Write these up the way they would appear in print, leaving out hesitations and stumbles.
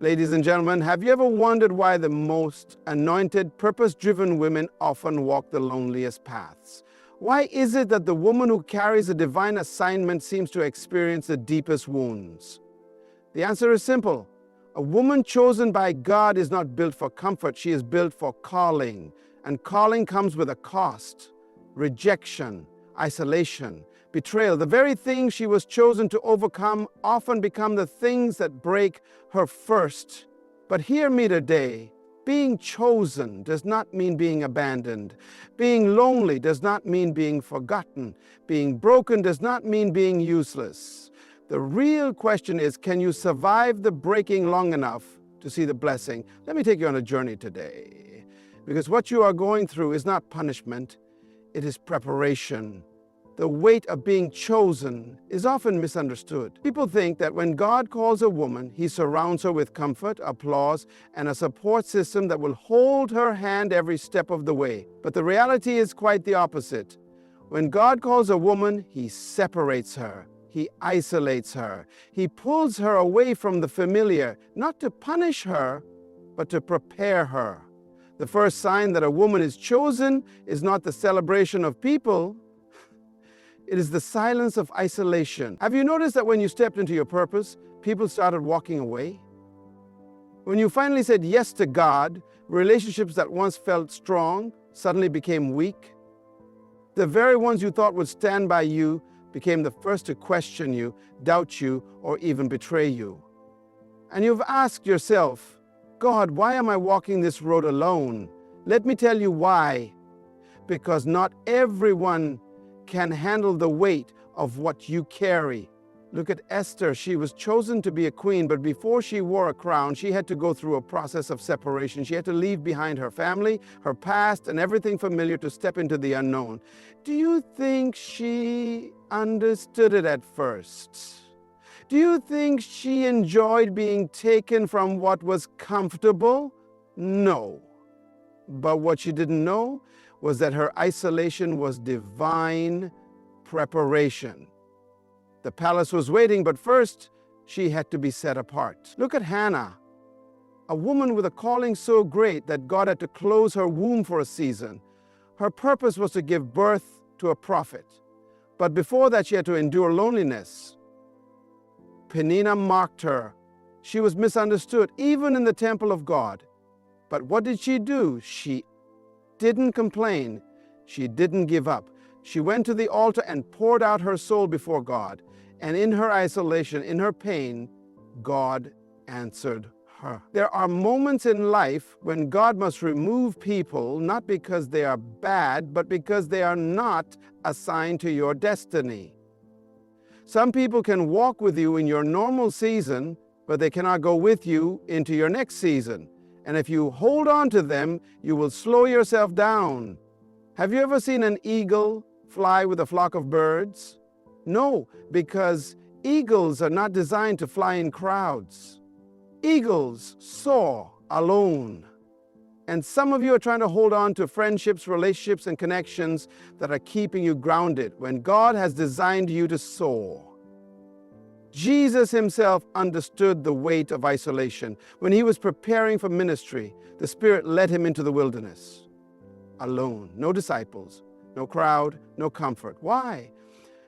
Ladies and gentlemen, have you ever wondered why the most anointed, purpose-driven women often walk the loneliest paths? Why is it that the woman who carries a divine assignment seems to experience the deepest wounds? The answer is simple. A woman chosen by God is not built for comfort, she is built for calling. And calling comes with a cost. Rejection, isolation, betrayal. The very things she was chosen to overcome often become the things that break her first. But hear me today. Being chosen does not mean being abandoned. Being lonely does not mean being forgotten. Being broken does not mean being useless. The real question is, can you survive the breaking long enough to see the blessing? Let me take you on a journey today. Because what you are going through is not punishment, it is preparation. The weight of being chosen is often misunderstood. People think that when God calls a woman, he surrounds her with comfort, applause, and a support system that will hold her hand every step of the way. But the reality is quite the opposite. When God calls a woman, he separates her. He isolates her. He pulls her away from the familiar, not to punish her, but to prepare her. The first sign that a woman is chosen is not the celebration of people, it is the silence of isolation. Have you noticed that when you stepped into your purpose, people started walking away? When you finally said yes to God, relationships that once felt strong suddenly became weak. The very ones you thought would stand by you became the first to question you, doubt you, or even betray you. And you've asked yourself, God, why am I walking this road alone? Let me tell you why. Because not everyone can handle the weight of what you carry. Look at Esther. She was chosen to be a queen, but before she wore a crown, she had to go through a process of separation. She had to leave behind her family, her past, and everything familiar to step into the unknown. Do you think she understood it at first? Do you think she enjoyed being taken from what was comfortable? No. But what she didn't know was that her isolation was divine preparation. The palace was waiting, but first she had to be set apart. Look at Hannah, a woman with a calling so great that God had to close her womb for a season. Her purpose was to give birth to a prophet. But before that, she had to endure loneliness. Peninnah mocked her. She was misunderstood, even in the temple of God. But what did she do? She didn't complain. She didn't give up. She went to the altar and poured out her soul before God. And in her isolation, in her pain, God answered her. There are moments in life when God must remove people, not because they are bad, but because they are not assigned to your destiny. Some people can walk with you in your normal season, but they cannot go with you into your next season. And if you hold on to them, you will slow yourself down. Have you ever seen an eagle fly with a flock of birds? No, because eagles are not designed to fly in crowds. Eagles soar alone. And some of you are trying to hold on to friendships, relationships, and connections that are keeping you grounded when God has designed you to soar. Jesus himself understood the weight of isolation. When he was preparing for ministry, the Spirit led him into the wilderness. Alone, no disciples, no crowd, no comfort. Why?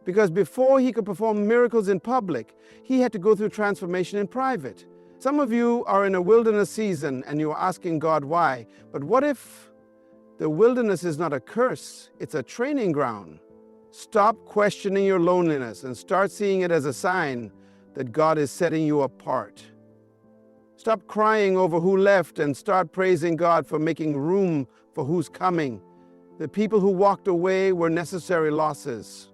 Because before he could perform miracles in public, he had to go through transformation in private. Some of you are in a wilderness season and you are asking God why. But what if the wilderness is not a curse, it's a training ground? Stop questioning your loneliness and start seeing it as a sign that God is setting you apart. Stop crying over who left and start praising God for making room for who's coming. The people who walked away were necessary losses.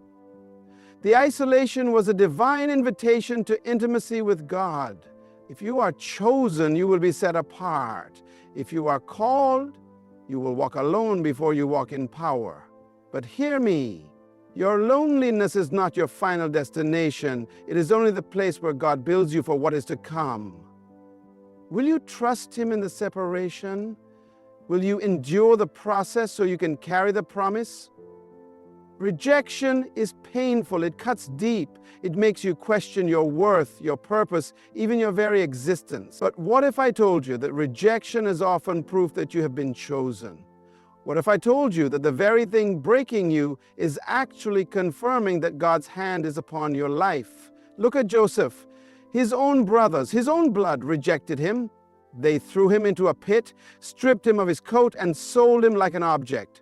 The isolation was a divine invitation to intimacy with God. If you are chosen, you will be set apart. If you are called, you will walk alone before you walk in power. But hear me, your loneliness is not your final destination. It is only the place where God builds you for what is to come. Will you trust him in the separation? Will you endure the process so you can carry the promise? Rejection is painful. It cuts deep. It makes you question your worth, your purpose, even your very existence. But what if I told you that rejection is often proof that you have been chosen? What if I told you that the very thing breaking you is actually confirming that God's hand is upon your life? Look at Joseph. His own brothers, his own blood rejected him. They threw him into a pit, stripped him of his coat, and sold him like an object.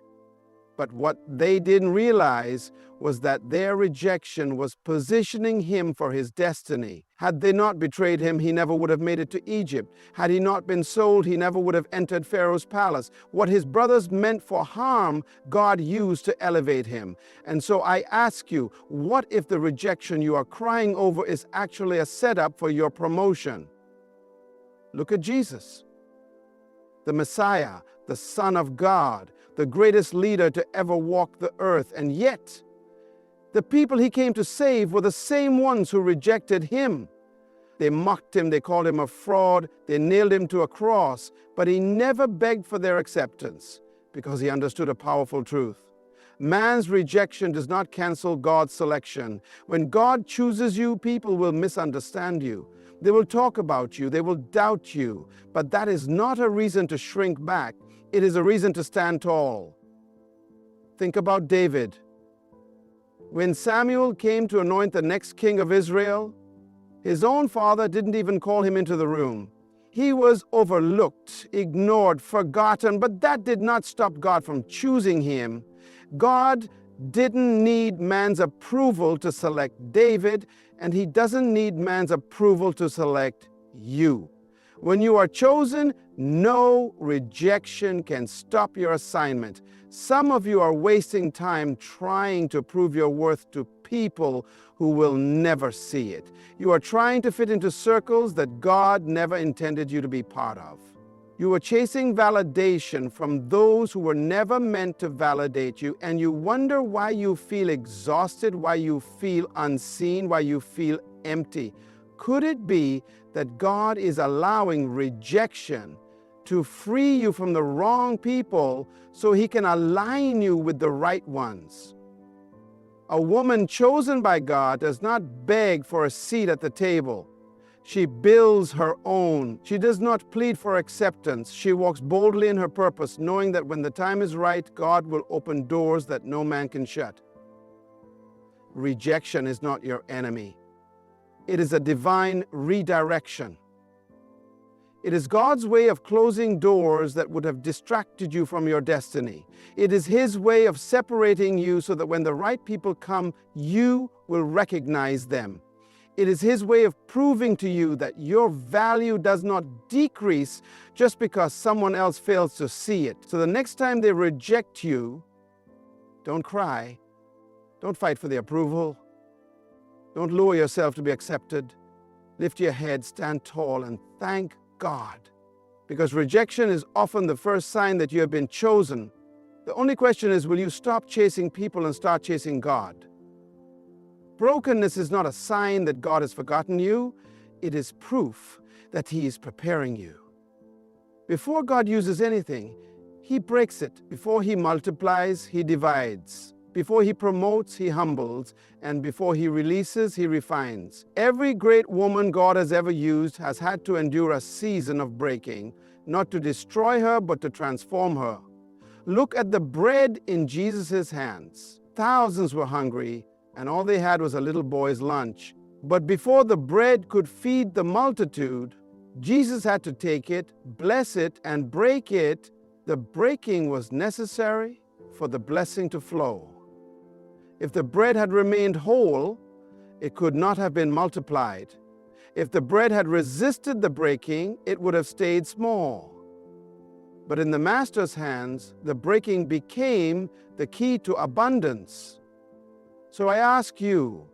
But what they didn't realize was that their rejection was positioning him for his destiny. Had they not betrayed him, he never would have made it to Egypt. Had he not been sold, he never would have entered Pharaoh's palace. What his brothers meant for harm, God used to elevate him. And so I ask you, what if the rejection you are crying over is actually a setup for your promotion? Look at Jesus, the Messiah, the Son of God, the greatest leader to ever walk the earth. And yet, the people he came to save were the same ones who rejected him. They mocked him, they called him a fraud, they nailed him to a cross, but he never begged for their acceptance because he understood a powerful truth. Man's rejection does not cancel God's selection. When God chooses you, people will misunderstand you. They will talk about you, they will doubt you, but that is not a reason to shrink back. It is a reason to stand tall. Think about David. When Samuel came to anoint the next king of Israel, his own father didn't even call him into the room. He was overlooked, ignored, forgotten, but that did not stop God from choosing him. God didn't need man's approval to select David, and he doesn't need man's approval to select you. When you are chosen, no rejection can stop your assignment. Some of you are wasting time trying to prove your worth to people who will never see it. You are trying to fit into circles that God never intended you to be part of. You are chasing validation from those who were never meant to validate you, and you wonder why you feel exhausted, why you feel unseen, why you feel empty. Could it be that God is allowing rejection to free you from the wrong people so he can align you with the right ones? A woman chosen by God does not beg for a seat at the table. She builds her own. She does not plead for acceptance. She walks boldly in her purpose, knowing that when the time is right, God will open doors that no man can shut. Rejection is not your enemy. It is a divine redirection. It is God's way of closing doors that would have distracted you from your destiny. It is His way of separating you so that when the right people come, you will recognize them. It is His way of proving to you that your value does not decrease just because someone else fails to see it. So the next time they reject you, don't cry. Don't fight for the approval. Don't lower yourself to be accepted. Lift your head, stand tall, and thank God. Because rejection is often the first sign that you have been chosen. The only question is, will you stop chasing people and start chasing God? Brokenness is not a sign that God has forgotten you. It is proof that He is preparing you. Before God uses anything, He breaks it. Before He multiplies, He divides. Before He promotes, He humbles. And before He releases, He refines. Every great woman God has ever used has had to endure a season of breaking, not to destroy her, but to transform her. Look at the bread in Jesus' hands. Thousands were hungry, and all they had was a little boy's lunch. But before the bread could feed the multitude, Jesus had to take it, bless it, and break it. The breaking was necessary for the blessing to flow. If the bread had remained whole, it could not have been multiplied. If the bread had resisted the breaking, it would have stayed small. But in the Master's hands, the breaking became the key to abundance. So I ask you,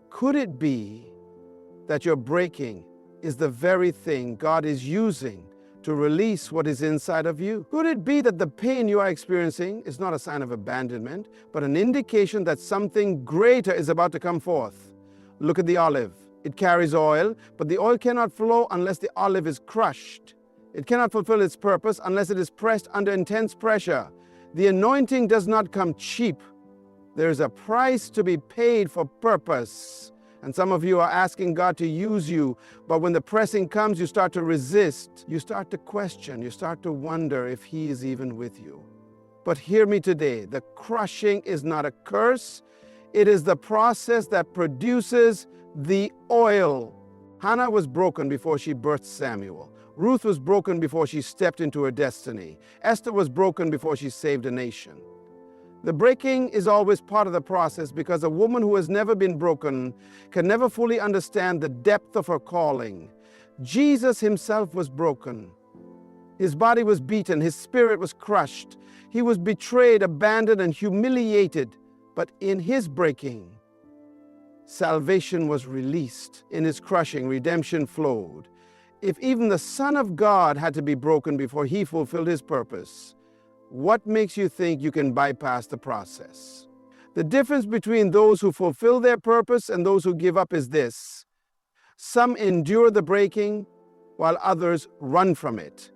could it be that your breaking is the very thing God is using to release what is inside of you? Could it be that the pain you are experiencing is not a sign of abandonment, but an indication that something greater is about to come forth? Look at the olive. It carries oil, but the oil cannot flow unless the olive is crushed. It cannot fulfill its purpose unless it is pressed under intense pressure. The anointing does not come cheap. There's a price to be paid for purpose. And some of you are asking God to use you, but when the pressing comes, you start to resist. You start to question. You start to wonder if He is even with you. But hear me today. The crushing is not a curse. It is the process that produces the oil. Hannah was broken before she birthed Samuel. Ruth was broken before she stepped into her destiny. Esther was broken before she saved a nation. The breaking is always part of the process because a woman who has never been broken can never fully understand the depth of her calling. Jesus Himself was broken. His body was beaten. His spirit was crushed. He was betrayed, abandoned, and humiliated. But in His breaking, salvation was released. In His crushing, redemption flowed. If even the Son of God had to be broken before He fulfilled His purpose, what makes you think you can bypass the process? The difference between those who fulfill their purpose and those who give up is this: some endure the breaking while others run from it.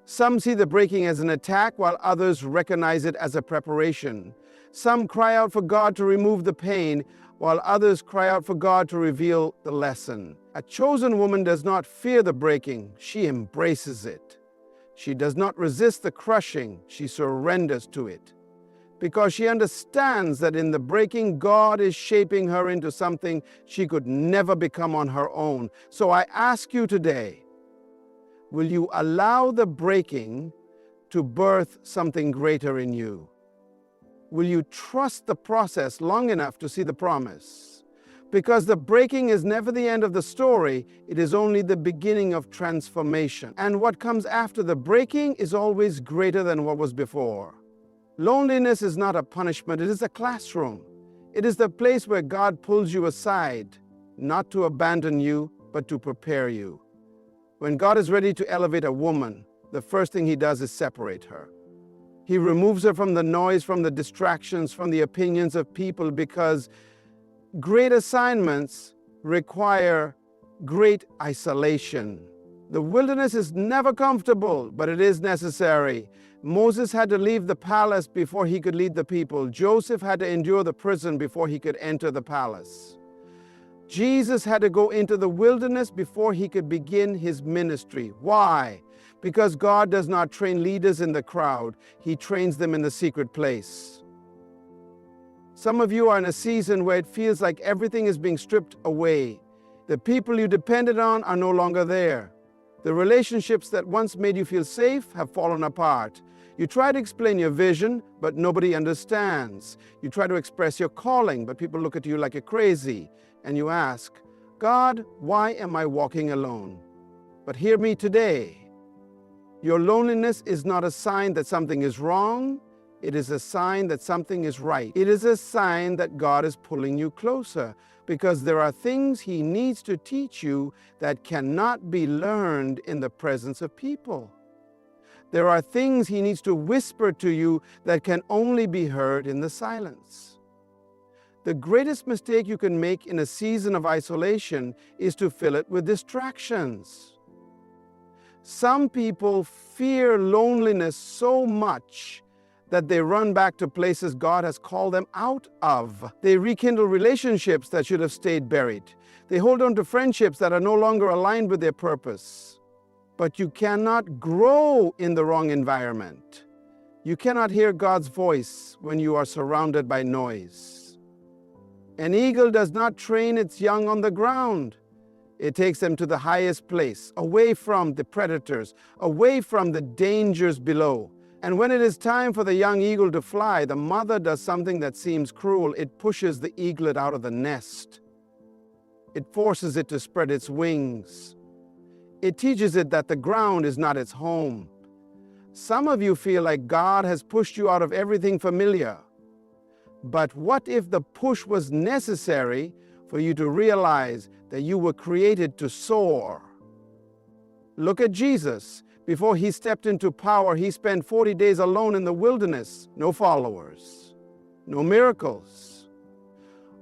Some see the breaking as an attack while others recognize it as a preparation. Some cry out for God to remove the pain while others cry out for God to reveal the lesson. A chosen woman does not fear the breaking, she embraces it. She does not resist the crushing, she surrenders to it. Because she understands that in the breaking, God is shaping her into something she could never become on her own. So I ask you today, will you allow the breaking to birth something greater in you? Will you trust the process long enough to see the promise? Because the breaking is never the end of the story, it is only the beginning of transformation. And what comes after the breaking is always greater than what was before. Loneliness is not a punishment, it is a classroom. It is the place where God pulls you aside, not to abandon you, but to prepare you. When God is ready to elevate a woman, the first thing He does is separate her. He removes her from the noise, from the distractions, from the opinions of people, because great assignments require great isolation. The wilderness is never comfortable, but it is necessary. Moses had to leave the palace before he could lead the people. Joseph had to endure the prison before he could enter the palace. Jesus had to go into the wilderness before He could begin His ministry. Why? Because God does not train leaders in the crowd. He trains them in the secret place. Some of you are in a season where it feels like everything is being stripped away. The people you depended on are no longer there. The relationships that once made you feel safe have fallen apart. You try to explain your vision, but nobody understands. You try to express your calling, but people look at you like you're crazy. And you ask, God, why am I walking alone? But hear me today. Your loneliness is not a sign that something is wrong. It is a sign that something is right. It is a sign that God is pulling you closer, because there are things He needs to teach you that cannot be learned in the presence of people. There are things He needs to whisper to you that can only be heard in the silence. The greatest mistake you can make in a season of isolation is to fill it with distractions. Some people fear loneliness so much that they run back to places God has called them out of. They rekindle relationships that should have stayed buried. They hold on to friendships that are no longer aligned with their purpose. But you cannot grow in the wrong environment. You cannot hear God's voice when you are surrounded by noise. An eagle does not train its young on the ground. It takes them to the highest place, away from the predators, away from the dangers below. And when it is time for the young eagle to fly, the mother does something that seems cruel. It pushes the eaglet out of the nest. It forces it to spread its wings. It teaches it that the ground is not its home. Some of you feel like God has pushed you out of everything familiar. But what if the push was necessary for you to realize that you were created to soar? Look at Jesus. Before He stepped into power, He spent 40 days alone in the wilderness. No followers, no miracles,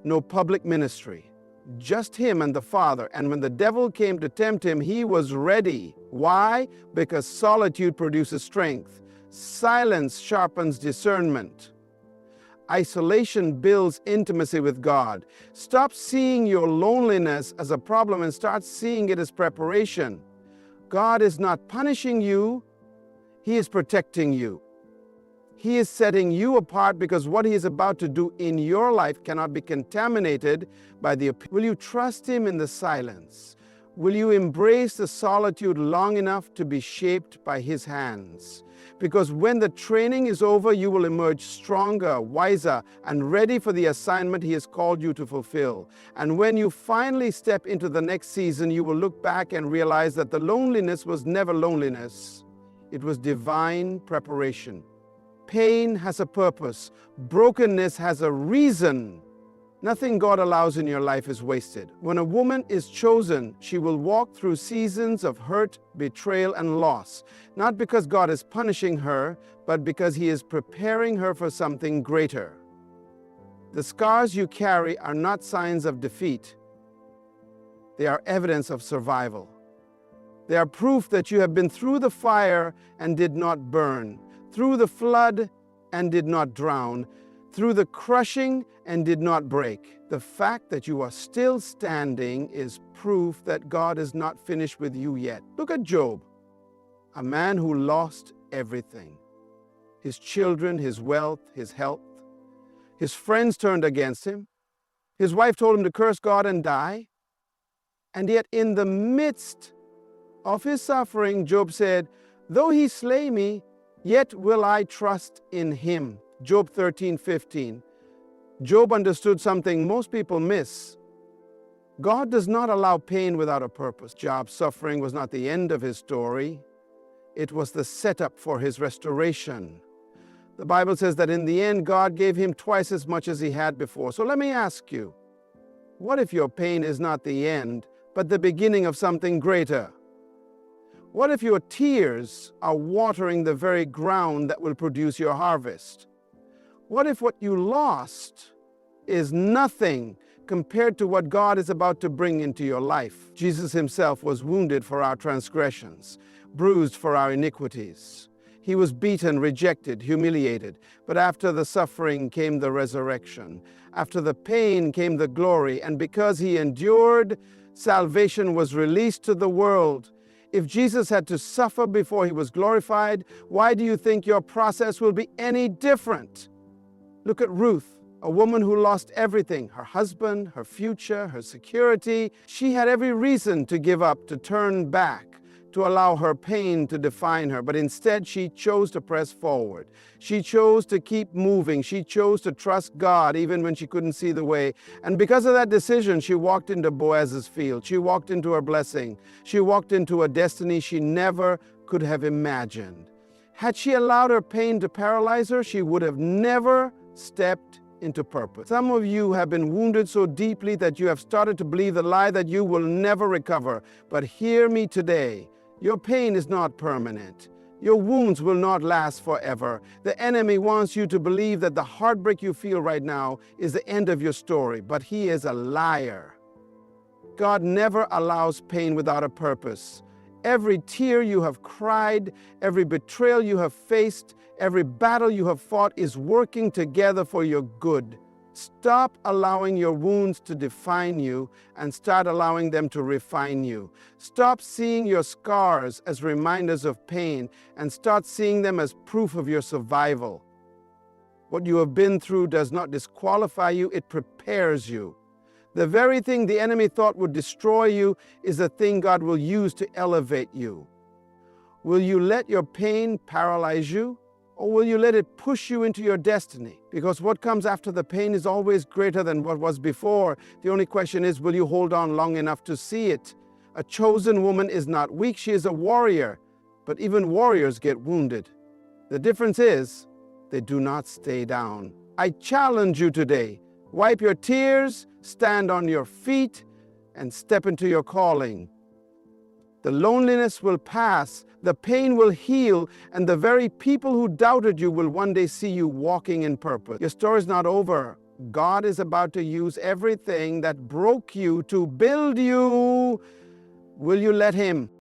no public ministry. Just Him and the Father. And when the devil came to tempt Him, He was ready. Why? Because solitude produces strength. Silence sharpens discernment. Isolation builds intimacy with God. Stop seeing your loneliness as a problem and start seeing it as preparation. God is not punishing you, He is protecting you. He is setting you apart because what He is about to do in your life cannot be contaminated by the opinion. Will you trust Him in the silence? Will you embrace the solitude long enough to be shaped by His hands? Because when the training is over, you will emerge stronger, wiser, and ready for the assignment He has called you to fulfill. And when you finally step into the next season, you will look back and realize that the loneliness was never loneliness. It was divine preparation. Pain has a purpose. Brokenness has a reason. Nothing God allows in your life is wasted. When a woman is chosen, she will walk through seasons of hurt, betrayal, and loss, not because God is punishing her, but because He is preparing her for something greater. The scars you carry are not signs of defeat. They are evidence of survival. They are proof that you have been through the fire and did not burn, through the flood and did not drown, through the crushing and did not break. The fact that you are still standing is proof that God is not finished with you yet. Look at Job, a man who lost everything. His children, his wealth, his health. His friends turned against him. His wife told him to curse God and die. And yet in the midst of his suffering, Job said, "Though He slay me, yet will I trust in Him." Job 13:15. Job understood something most people miss. God does not allow pain without a purpose. Job's suffering was not the end of his story. It was the setup for his restoration. The Bible says that in the end, God gave him twice as much as he had before. So let me ask you, what if your pain is not the end, but the beginning of something greater? What if your tears are watering the very ground that will produce your harvest? What if what you lost is nothing compared to what God is about to bring into your life? Jesus Himself was wounded for our transgressions, bruised for our iniquities. He was beaten, rejected, humiliated. But after the suffering came the resurrection. After the pain came the glory. And because He endured, salvation was released to the world. If Jesus had to suffer before He was glorified, why do you think your process will be any different? Look at Ruth, a woman who lost everything, her husband, her future, her security. She had every reason to give up, to turn back, to allow her pain to define her. But instead, she chose to press forward. She chose to keep moving. She chose to trust God even when she couldn't see the way. And because of that decision, she walked into Boaz's field. She walked into her blessing. She walked into a destiny she never could have imagined. Had she allowed her pain to paralyze her, she would have never stepped into purpose. Some of you have been wounded so deeply that you have started to believe the lie that you will never recover. But hear me today. Your pain is not permanent. Your wounds will not last forever. The enemy wants you to believe that the heartbreak you feel right now is the end of your story, but he is a liar. God never allows pain without a purpose. Every tear you have cried, every betrayal you have faced, every battle you have fought is working together for your good. Stop allowing your wounds to define you and start allowing them to refine you. Stop seeing your scars as reminders of pain and start seeing them as proof of your survival. What you have been through does not disqualify you, it prepares you. The very thing the enemy thought would destroy you is the thing God will use to elevate you. Will you let your pain paralyze you? Or will you let it push you into your destiny? Because what comes after the pain is always greater than what was before. The only question is, will you hold on long enough to see it? A chosen woman is not weak, she is a warrior. But even warriors get wounded. The difference is, they do not stay down. I challenge you today. Wipe your tears, stand on your feet, and step into your calling. The loneliness will pass, the pain will heal, and the very people who doubted you will one day see you walking in purpose. Your story is not over. God is about to use everything that broke you to build you. Will you let Him?